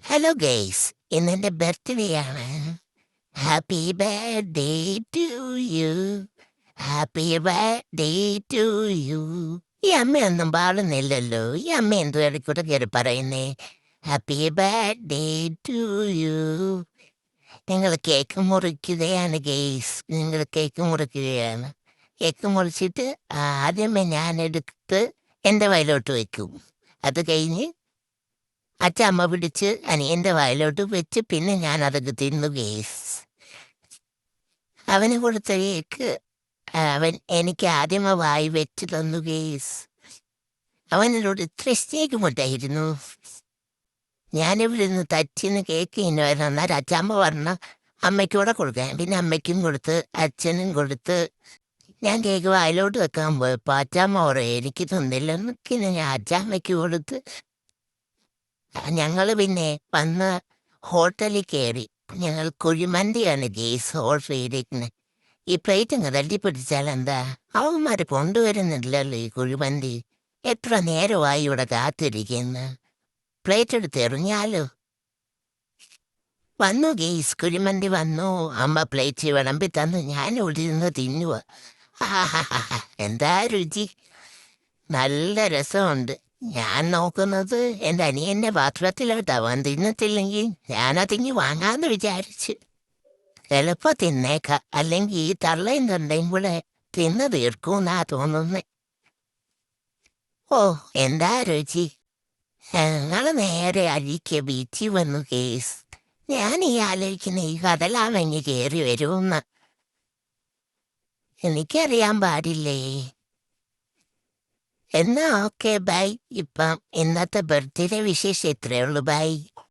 Hello guys, ഇന്നെൻ്റെ birthday ആണ്. Happy birthday to you. Happy birthday to you. ഈ അമ്മയൊന്നും പാടുന്നില്ലല്ലോ. ഈ അമ്മ എന്തോ ഇടയ്ക്കൂടെ കയറി പറയുന്നേ ഹാപ്പി ബർത്ത്ഡേ ടു യു. നിങ്ങൾ കേക്ക് മുറിക്കുകയാണ് ഗെയ്സ്, നിങ്ങൾ കേക്ക് മുറിക്കുകയാണ്. കേക്ക് മുറിച്ചിട്ട് ആദ്യമേ ഞാൻ എടുത്ത് എൻ്റെ വയലോട്ട് വയ്ക്കും. അത് കഴിഞ്ഞ് അച്ഛമ്മ പിടിച്ച് അനിയൻ്റെ വായിലോട്ട് വെച്ച് പിന്നെ ഞാൻ അതൊക്കെ തിന്നു ഗേസ്. അവന് കൊടുത്ത കേക്ക് അവൻ എനിക്ക് ആദ്യമ വായി വെച്ച് തന്നു ഗേസ്. അവനോട് ഇത്ര സ്നേഹമുണ്ടായിരുന്നു. ഞാനിവിടെ നിന്ന് തച്ചിന്ന് കേക്ക് ഇന്നുമായിരുന്നു. എന്നാൽ അച്ഛമ്മ പറഞ്ഞ അമ്മയ്ക്ക് കൂടെ കൊടുക്കാൻ, പിന്നെ അമ്മയ്ക്കും കൊടുത്ത് അച്ഛനും കൊടുത്ത് ഞാൻ കേക്ക് വായിലോട്ട് വെക്കാൻ പോയപ്പോൾ അച്ഛമ്മ പറയും എനിക്ക് തന്നില്ലെന്നൊക്കെ ഞാൻ അച്ഛമ്മയ്ക്ക് കൊടുത്ത് ഞങ്ങൾ പിന്നെ വന്ന് ഹോട്ടലിൽ കയറി. ഞങ്ങൾ കുഴിമന്തിയാണ് ഗേസ് ഓർഡർ ചെയ്തിരിക്കുന്നത്. ഈ പ്ലേറ്റ് അങ്ങ് തട്ടിപ്പിടിച്ചാൽ എന്താ, അവന്മാർ കൊണ്ടുവരുന്നില്ലല്ലോ ഈ കുഴിമന്തി. എത്ര നേരമായി ഇവിടെ കാത്തിരിക്കുന്നു. പ്ലേറ്റ് എടുത്ത് എറിഞ്ഞാലോ. വന്നു ഗേസ്, കുഴിമന്തി വന്നു. അമ്മ പ്ലേറ്റ് വിളമ്പി തന്നു. ഞാൻ ഇവിടെ നിന്ന് തിന്നുക. എന്താ രുചി, നല്ല രസമുണ്ട്. ഞാൻ നോക്കുന്നത് എൻ്റെ അനിയൻ്റെ പാത്രത്തിലോട്ടാവാൻ. തിന്നത്തില്ലെങ്കിൽ ഞാനതിങ്ങി വാങ്ങാമെന്ന് വിചാരിച്ച്. ചിലപ്പോൾ തിന്നേക്കാം, അല്ലെങ്കിൽ ഈ തള്ളയും തൊണ്ടയും കൂടെ തിന്ന് തീർക്കൂന്നാ തോന്നുന്നേ. ഓ എന്താ രുചി. ഞങ്ങൾ നേരെ അരിക്ക് ബീച്ചിൽ വന്നു കേസ്. ഞാൻ ഈ ആലോചിക്കുന്ന ഈ കടലാമെങ്ങി കയറി വരുമെന്ന്. എനിക്കറിയാൻ പാടില്ലേ. എന്നാ ഓക്കെ ബൈ. ഇപ്പം ഇന്നത്തെ ബർത്ത്ഡേ വിശേഷം ഇത്രയേ ഉള്ളൂ. ബൈ.